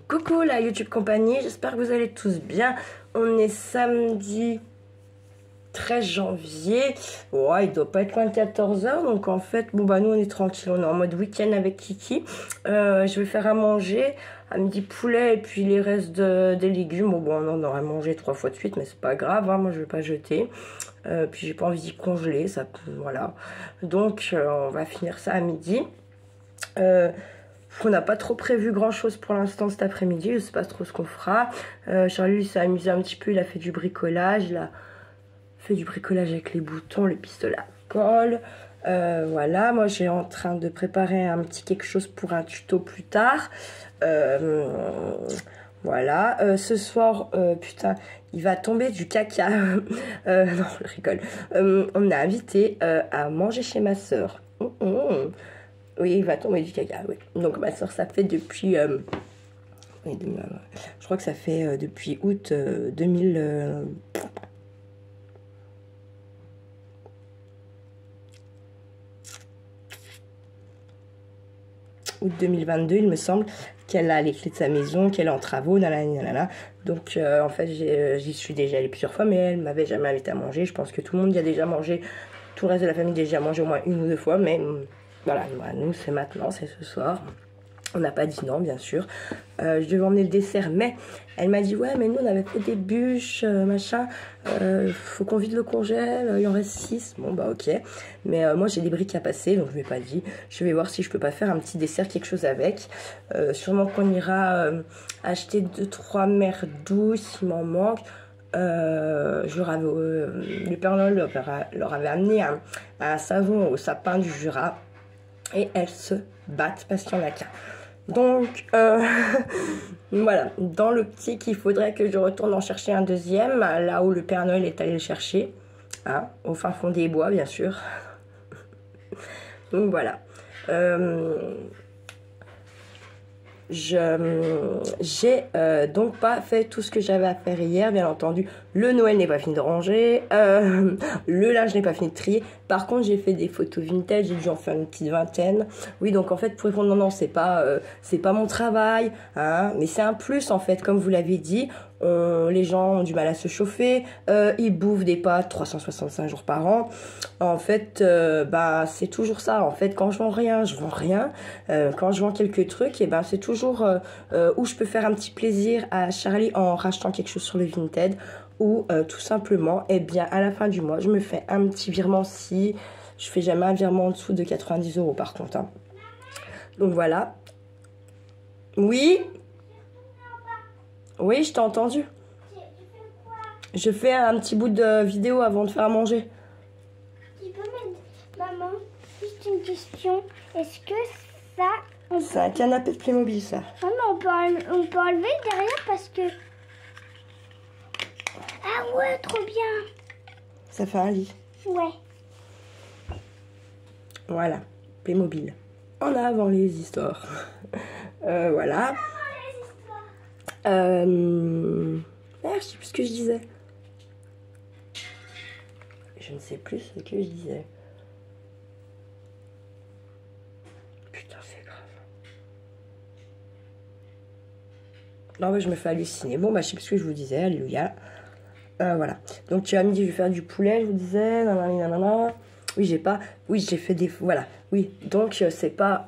Coucou la YouTube compagnie, j'espère que vous allez tous bien. On est samedi 13 janvier. Ouais, il doit pas être loin de 14 h. Donc en fait, bon bah nous on est tranquille, on est en mode week-end avec Kiki. Je vais faire à manger. À midi poulet et puis les restes des légumes. Bon, on en aurait mangé 3 fois de suite, mais c'est pas grave, hein, moi je vais pas jeter. Puis j'ai pas envie d'y congeler, ça, voilà. Donc on va finir ça à midi. On n'a pas trop prévu grand chose pour l'instant cet après-midi, je sais pas trop ce qu'on fera. Charlie s'est amusé un petit peu, il a fait du bricolage, avec les boutons, les pistolets à colle. Voilà, moi j'ai en train de préparer un petit quelque chose pour un tuto plus tard. Voilà, ce soir, putain, il va tomber du caca. Non, je rigole. On a invité à manger chez ma soeur. Oui, il va tomber du caca, oui. Donc ma soeur, ça fait depuis... je crois que ça fait depuis août 2000... août 2022, il me semble, qu'elle a les clés de sa maison, qu'elle est en travaux, nanana. Donc en fait, j'y suis déjà allée plusieurs fois, mais elle m'avait jamais invité à manger. Je pense que tout le monde y a déjà mangé, tout le reste de la famille a déjà mangé au moins 1 ou 2 fois, mais voilà, nous c'est maintenant, c'est ce soir. On n'a pas dit non, bien sûr. Je devais emmener le dessert, mais elle m'a dit ouais, mais nous on avait fait des bûches, machin. Faut qu'on vide le congèle, il en reste 6. Bon bah ok. Mais moi j'ai des briques à passer, donc je vais pas dit. Je vais voir si je peux pas faire un petit dessert, quelque chose avec. Sûrement qu'on ira acheter 2-3 mers douces, il m'en manque. Le Père Noël leur avait amené un savon au sapin du Jura. Et elles se battent parce qu'il n'y en a qu'un. Donc, voilà. Dans l'optique, il faudrait que je retourne en chercher un deuxième, là où le Père Noël est allé le chercher. Hein, au fin fond des bois, bien sûr. Donc, voilà. J'ai donc pas fait tout ce que j'avais à faire hier, bien entendu. Le Noël n'est pas fini de ranger, le linge n'est pas fini de trier. Par contre, j'ai fait des photos vintage, j'ai dû en faire une petite vingtaine. Oui, donc en fait, pour répondre non, c'est pas mon travail, hein, mais c'est un plus en fait, comme vous l'avez dit. Les gens ont du mal à se chauffer, ils bouffent des pâtes 365 jours par an. En fait, bah c'est toujours ça. En fait, quand je vends rien, je vends rien. Quand je vends quelques trucs, et ben c'est toujours où je peux faire un petit plaisir à Charlie en rachetant quelque chose sur le Vinted, ou tout simplement, et bien à la fin du mois, je me fais un petit virement si je fais jamais un virement en dessous de 90 € par contre. Hein. Donc voilà. Oui. Oui, je t'ai entendu. Je fais un petit bout de vidéo avant de faire à manger. Tu peux mettre... Maman, juste une question. Est-ce que ça... C'est un canapé de Playmobil, ça. Non, mais on peut enlever derrière parce que... Ah ouais, trop bien. Ça fait un lit. Ouais. Voilà, Playmobil. En avant les histoires. Voilà. Je sais plus ce que je disais. Je ne sais plus ce que je disais. Putain, c'est grave. Non, mais je me fais halluciner. Bon, bah, je sais plus ce que je vous disais. Alléluia. Voilà. Donc, tu as dit, je vais faire du poulet, je vous disais. Nanana. Oui, j'ai fait des... Voilà. Oui, donc, c'est pas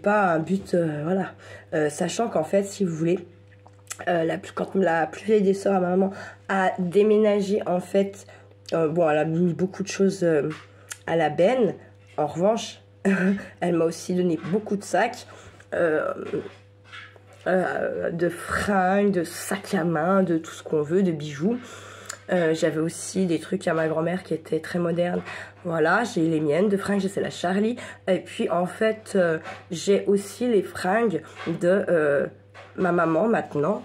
un but... voilà. Sachant qu'en fait, si vous voulez... quand la plus vieille des sœurs à ma maman a déménagé, en fait, bon, elle a mis beaucoup de choses à la benne. En revanche, elle m'a aussi donné beaucoup de sacs, de fringues, de sacs à main, de tout ce qu'on veut, de bijoux. J'avais aussi des trucs à ma grand-mère qui étaient très modernes. Voilà, j'ai les miennes de fringues, j'ai celle à Charlie. Et puis, en fait, j'ai aussi les fringues de... ma maman maintenant.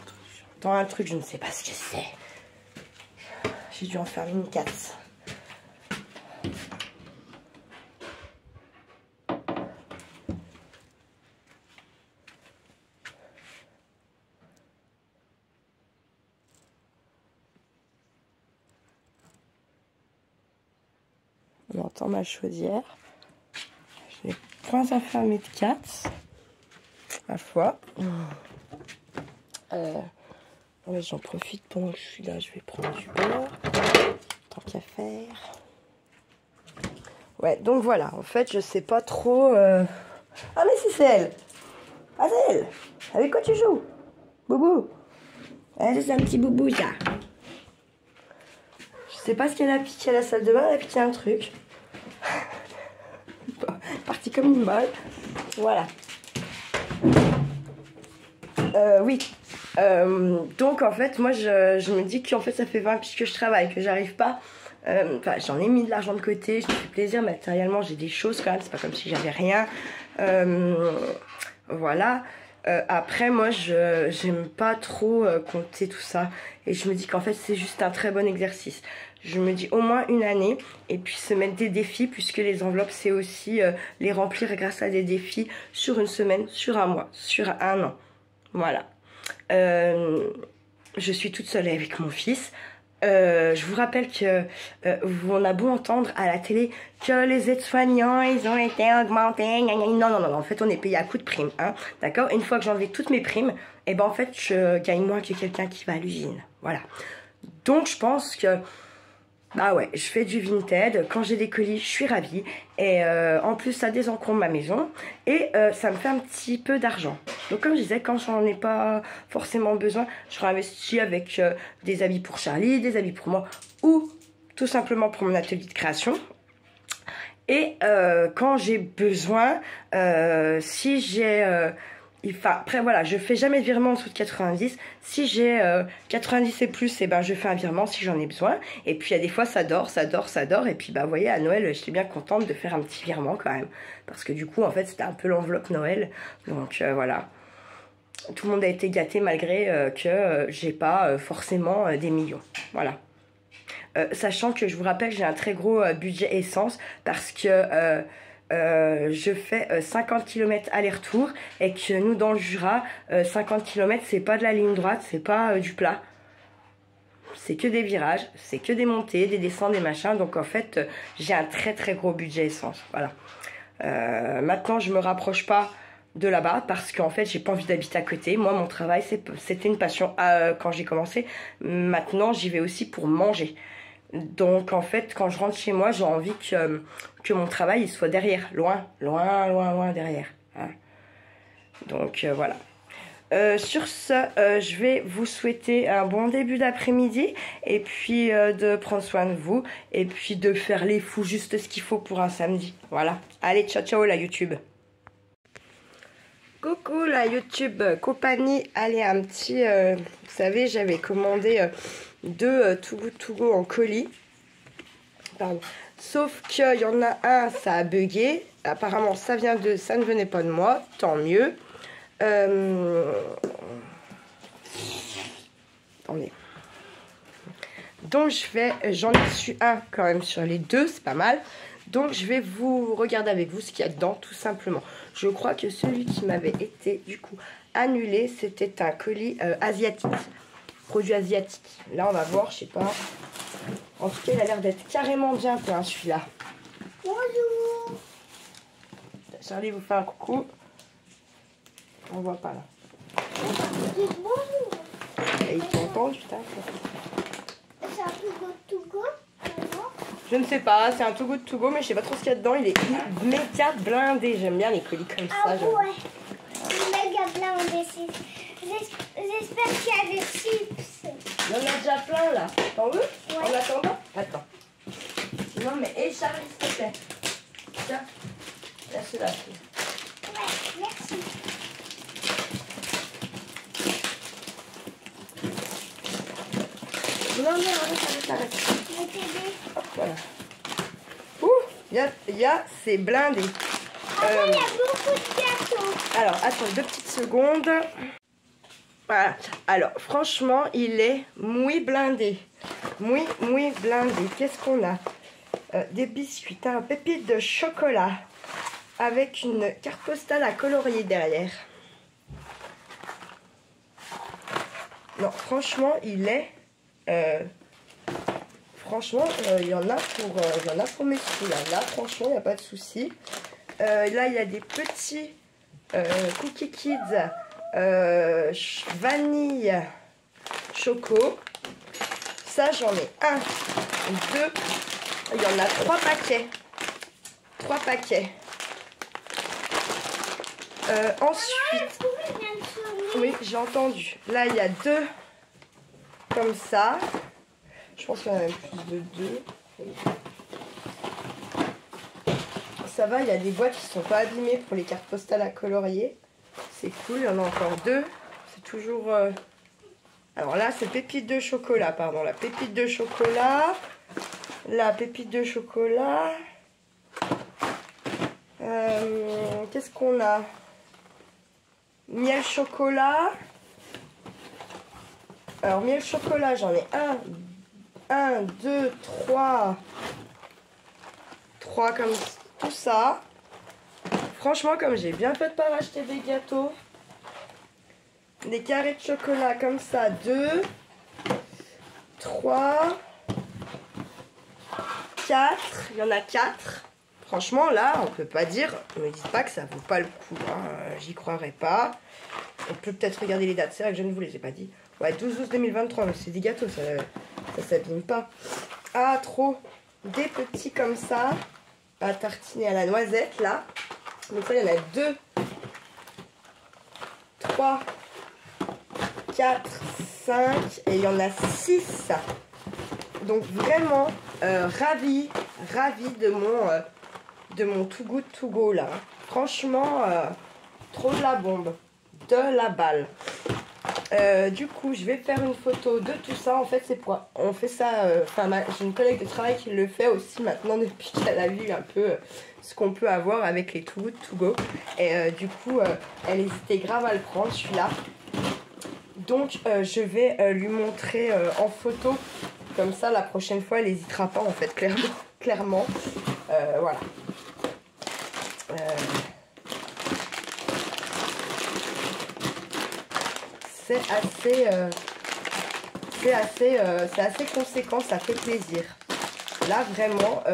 Dans un truc, je ne sais pas ce que c'est. J'ai dû en faire une 4. On entend ma chaudière. Je n'ai point à faire mes 4. ma foi. J'en profite pendant que je suis là, je vais prendre du beurre, tant qu'à faire. Ouais, donc voilà, en fait, je sais pas trop... Ah mais si, c'est elle. Ah, c'est elle. Avec quoi tu joues, Boubou? C'est un petit boubou, ça. Je sais pas ce qu'elle a piqué à la salle de bain, elle a piqué un truc. Parti comme une balle. Voilà. Oui. Donc en fait, moi je me dis qu'en fait ça fait 20 piges que je travaille, que j'arrive pas. Enfin, j'en ai mis de l'argent de côté, je me fais plaisir matériellement, j'ai des choses quand même, c'est pas comme si j'avais rien. Voilà. Après, moi, j'aime pas trop compter tout ça. Et je me dis qu'en fait, c'est juste un très bon exercice. Je me dis au moins une année. Et puis se mettre des défis, puisque les enveloppes, c'est aussi les remplir grâce à des défis sur une semaine, sur un mois, sur un an. Voilà. Je suis toute seule avec mon fils. Je vous rappelle que on a beau entendre à la télé que les aides-soignants ils ont été augmentés, non, en fait on est payé à coup de primes, hein, d'accord. Une fois que j'ai enlevé toutes mes primes, et ben en fait je gagne moins que quelqu'un qui va à l'usine, voilà. Donc je pense que bah ouais, je fais du Vinted, quand j'ai des colis je suis ravie, et en plus ça désencombre ma maison, et ça me fait un petit peu d'argent. Donc comme je disais, quand j'en ai pas forcément besoin, je réinvestis avec des habits pour Charlie, des habits pour moi, ou tout simplement pour mon atelier de création. Et quand j'ai besoin, si j'ai... Enfin, après voilà, je fais jamais de virement en dessous de 90. Si j'ai 90 et plus, et ben je fais un virement si j'en ai besoin. Et puis il y a des fois ça dort. Et puis bah vous voyez, à Noël, j'étais bien contente de faire un petit virement quand même. Parce que du coup, en fait, c'était un peu l'enveloppe Noël. Donc voilà. Tout le monde a été gâté malgré que j'ai pas forcément des millions. Voilà. Sachant que je vous rappelle, j'ai un très gros budget essence parce que... je fais 50 km aller-retour et que nous dans le Jura 50 km c'est pas de la ligne droite, c'est pas du plat, c'est que des virages, c'est que des montées, des descentes, des machins. Donc en fait j'ai un très très gros budget essence. Voilà. Maintenant je me rapproche pas de là-bas parce qu'en fait j'ai pas envie d'habiter à côté. Moi mon travail c'était une passion quand j'ai commencé. Maintenant j'y vais aussi pour manger. Donc en fait quand je rentre chez moi j'ai envie que mon travail il soit derrière, loin derrière, hein. Donc voilà. Sur ce, je vais vous souhaiter un bon début d'après-midi et puis de prendre soin de vous et puis de faire les fous, juste ce qu'il faut pour un samedi. Voilà. Allez, ciao ciao la YouTube. Coucou la YouTube compagnie. Allez, un petit, vous savez, j'avais commandé 2 Too Good To Go en colis. Pardon. Sauf qu'il y en a un, ça a bugué. Apparemment, ça ne venait pas de moi. Tant mieux. Attendez. Donc, j'en ai su un quand même sur les 2. C'est pas mal. Donc, je vais vous regarder avec vous ce qu'il y a dedans, tout simplement. Je crois que celui qui m'avait été, du coup, annulé, c'était un colis asiatique. Produit asiatique. Là, on va voir, je sais pas. En tout cas, il a l'air d'être carrément bien plein, celui-là. Bonjour. Charlie vous fait un coucou. On voit pas, là. Bonjour. Et il t'entend, putain. C'est un Too Good To Go? Je ne sais pas, c'est un Too Good To Go, mais je sais pas trop ce qu'il y a dedans. Il est méga blindé. J'aime bien les colis comme ça. Ah ouais. Méga blindé. J'espère qu'il y a des chips. Il y en a déjà plein là. T'en veux? Ouais. En attendant? Attends. Sinon, mais hé Charlie, s'il te plaît. Tiens. Là, celui-là. Ouais, merci. Non, arrête. Je vais t'aider. Hop, voilà. Ouh, il y a c'est blindé. Après, il y a beaucoup de gâteaux. Alors, attends 2 petites secondes. Voilà. Alors, franchement, il est muy blindé. Muy blindé. Qu'est-ce qu'on a? Des biscuits, un pépite de chocolat avec une carte postale à colorier derrière. Non, franchement, il est... franchement, il y en a pour mes sous. Là, franchement, il n'y a pas de souci. Là, il y a des petits Cookie Kids, vanille, choco. Ça, j'en ai 1, 2, il y en a 3 paquets. 3 paquets. Ensuite, oui, j'ai entendu. Là, il y a 2 comme ça. Je pense qu'il y en a même plus de 2. Ça va, il y a des boîtes qui ne sont pas abîmées pour les cartes postales à colorier. C'est cool, il y en a encore 2. C'est toujours... Alors là, c'est pépite de chocolat, pardon. La pépite de chocolat. La pépite de chocolat. Qu'est-ce qu'on a? Miel chocolat. Alors, miel chocolat, j'en ai 1, 2, 3. 3 comme tout ça. Franchement, comme j'ai bien fait de pas racheter des gâteaux. Des carrés de chocolat comme ça. 2, 3, 4. Il y en a 4. Franchement, là, on peut pas dire, ne me dites pas que ça vaut pas le coup. Hein. J'y croirais pas. On peut peut-être regarder les dates. C'est vrai que je ne vous les ai pas dit. Ouais, 12/12/2023. Mais c'est des gâteaux, ça s'abîme pas. Ah, trop. Des petits comme ça. À tartiner à la noisette, là. Donc là, il y en a 2, 3, 4, 5. Et il y en a 6. Donc vraiment, ravie de mon Too Good To Go là. Franchement, trop de la bombe, de la balle. Du coup, je vais faire une photo de tout ça. En fait, c'est pour... On fait ça... j'ai une collègue de travail qui le fait aussi maintenant depuis qu'elle a vu un peu ce qu'on peut avoir avec les Too Good To Go. Et du coup, elle hésitait grave à le prendre, celui-là. Donc, je vais lui montrer en photo. Comme ça, la prochaine fois, elle n'hésitera pas, en fait, clairement. Voilà. C'est assez conséquent, ça fait plaisir. Là, vraiment,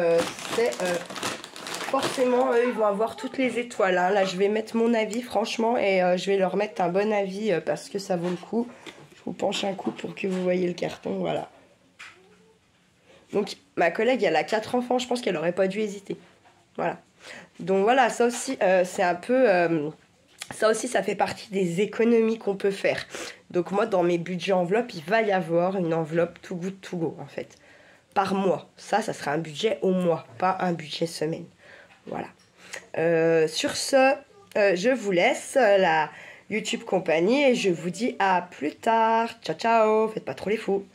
forcément, eux, ils vont avoir toutes les étoiles. Hein. Là, je vais mettre mon avis, franchement, et je vais leur mettre un bon avis parce que ça vaut le coup. Je vous penche un coup pour que vous voyez le carton, voilà. Donc, ma collègue, elle a 4 enfants, je pense qu'elle n'aurait pas dû hésiter. Voilà. Donc, voilà, ça aussi, c'est un peu... ça aussi, ça fait partie des économies qu'on peut faire. Donc, moi, dans mes budgets enveloppes, il va y avoir une enveloppe Too Good To Go, en fait. Par mois. Ça sera un budget au mois, pas un budget semaine. Voilà. Sur ce, je vous laisse la YouTube compagnie et je vous dis à plus tard. Ciao, ciao. Faites pas trop les fous.